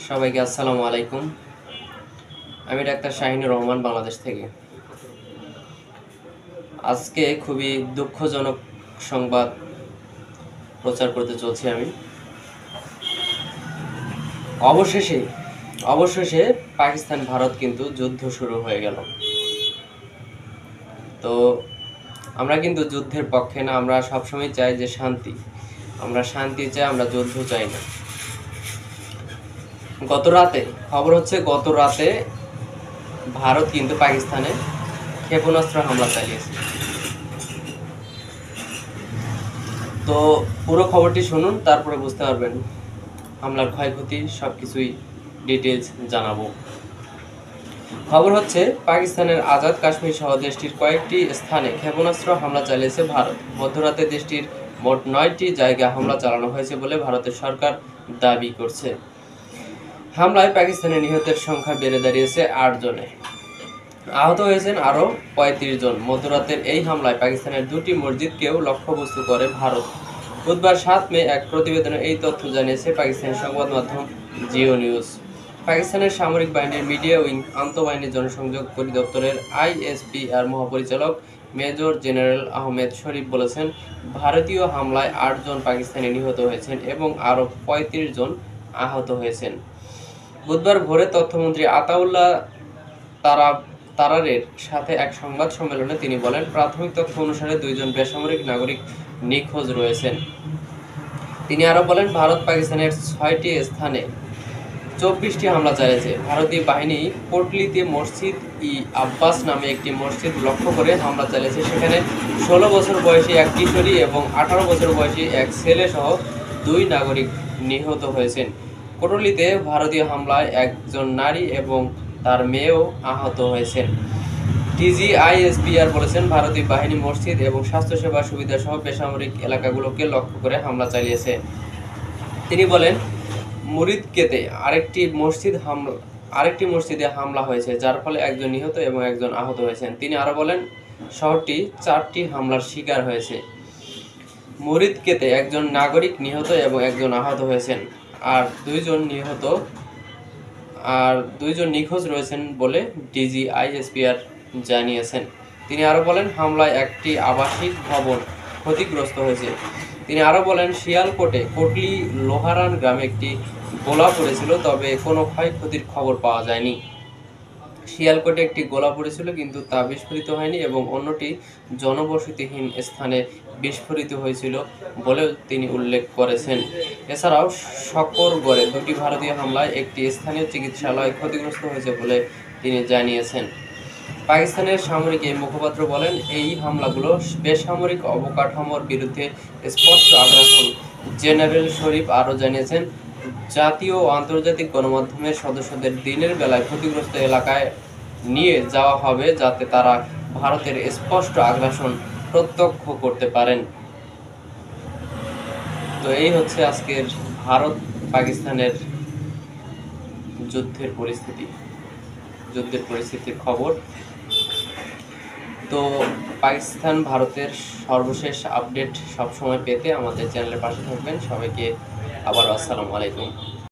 সবাইকে আসসালামু আলাইকুম। আমি ডাক্তার শাহিনুর রহমান, বাংলাদেশ থেকে। আজকে খুবই দুঃখজনক সংবাদ প্রচার করতে চলছি আমি। অবশেষে পাকিস্তান ভারত কিন্তু যুদ্ধ শুরু হয়ে গেল। তো আমরা কিন্তু যুদ্ধের পক্ষে না, আমরা সবসময় চাই যে শান্তি। আমরা শান্তি চাই, আমরা যুদ্ধ চাই না। গত রাতে ভারত কিন্তু পাকিস্তানে ক্ষেপণাস্ত্র হামলা চালিয়েছে। তো পুরো খবরটি শুনুন, তারপরে বুঝতে পারবেন। হামলার ক্ষয়ক্ষতি সবকিছুই ডিটেলস জানাবো। খবর হচ্ছে, পাকিস্তানের আজাদ কাশ্মীর সহ দেশটির কয়েকটি স্থানে ক্ষেপণাস্ত্র হামলা চালিয়েছে ভারত। মধ্যরাতে দেশটির মোট 9টি জায়গায় হামলা চালানো হয়েছে বলে ভারতের সরকার দাবি করছে। হামলায় পাকিস্তানের নিহতের সংখ্যা বেড়ে দাঁড়িয়েছে 8 জনে। আহত হয়েছেন আরও 35 জন। মধ্যরাতের এই হামলায় পাকিস্তানের 2টি মসজিদকেও লক্ষ্যবস্তু করে ভারত। বুধবার 7 মে এক প্রতিবেদনে এই তথ্য জানিয়েছে পাকিস্তানের সংবাদ মাধ্যম জিও নিউজ। পাকিস্তানের সামরিক বাহিনীর মিডিয়া উইং আন্তঃবাহিনী জনসংযোগ পরিদপ্তরের ISPR মহাপরিচালক মেজর জেনারেল আহমেদ শরীফ বলেছেন, ভারতীয় হামলায় 8 জন পাকিস্তানি নিহত হয়েছেন এবং আরও 35 জন আহত হয়েছেন। বুধবার ভোরে তথ্যমন্ত্রী আতাউল্লাহ তারারের সাথে এক সংবাদ সম্মেলনে তিনি বলেন, প্রাথমিক তথ্য অনুসারে 2 জন বেসামরিক নাগরিক নিখোঁজ রয়েছেন। তিনি আরও বলেন, ভারত পাকিস্তানের 6টি স্থানে 24টি হামলা চালিয়েছে। ভারতীয় বাহিনী কোটলিতে মসজিদ ই আব্বাস নামে একটি মসজিদ লক্ষ্য করে হামলা চালিয়েছে। সেখানে 16 বছর বয়সী এক কিশোরী এবং 18 বছর বয়সী এক ছেলে সহ 2 নাগরিক নিহত হয়েছেন। কোটলিতে ভারতীয় হামলায় একজন নারী এবং তার মেয়েও আহত হয়েছেন। DGISPR বলেছেন, ভারতীয় বাহিনী মসজিদ এবং স্বাস্থ্যসেবা সুবিধা সহ বেসামরিক এলাকাগুলোকে লক্ষ্য করে হামলা চালিয়েছে। তিনি বলেন, মুরিদকেতে আরেকটি মসজিদে হামলা হয়েছে, যার ফলে একজন নিহত এবং একজন আহত হয়েছেন। তিনি আরও বলেন, শহরটি 4টি হামলার শিকার হয়েছে। মুরিদকেতে একজন নাগরিক নিহত এবং একজন আহত হয়েছেন, আর 2 জন নিখোঁজ রয়েছেন বলে DGISPR জানিয়েছেন। তিনি আরও বলেন, হামলায় একটি আবাসিক ভবন ক্ষতিগ্রস্ত হয়েছে। তিনি আরও বলেন, শিয়ালকোটে কোটলি লোহারান গ্রামে একটি গোলা পড়েছিল, তবে কোনো ক্ষয়ক্ষতির খবর পাওয়া যায়নি। শিয়ালকোটে একটি গোলা পড়েছিল, কিন্তু তা বিস্ফোরিত হয়নি এবং অন্যটি জনবসতিহীন স্থানে বিস্ফোরিত হয়েছিল বলেও তিনি উল্লেখ করেছেন। এছাড়াও শকরগড়ে 2টি ভারতীয় হামলায় একটি স্থানীয় চিকিৎসালয় ক্ষতিগ্রস্ত হয়েছে বলে তিনি জানিয়েছেন। পাকিস্তানের সামরিক এই মুখপাত্র বলেন, এই হামলাগুলো বেসামরিক অবকাঠামোর বিরুদ্ধে স্পষ্ট আগ্রাসন। জেনারেল শরীফ আরও জানিয়েছেন, জাতীয় ও আন্তর্জাতিক গণমাধ্যমের সদস্যদের দিনের বেলায় ক্ষতিগ্রস্ত এলাকায় নিয়ে যাওয়া হবে, যাতে তারা ভারতের স্পষ্ট আগ্রাসন প্রত্যক্ষ করতে পারেন। তো এই হচ্ছে আজকের ভারত পাকিস্তানের যুদ্ধের পরিস্থিতির খবর। তো পাকিস্তান ভারতের সর্বশেষ আপডেট সবসময় পেতে আমাদের চ্যানেলের পাশে থাকবেন। সবাইকে আবার আসসালামু আলাইকুম।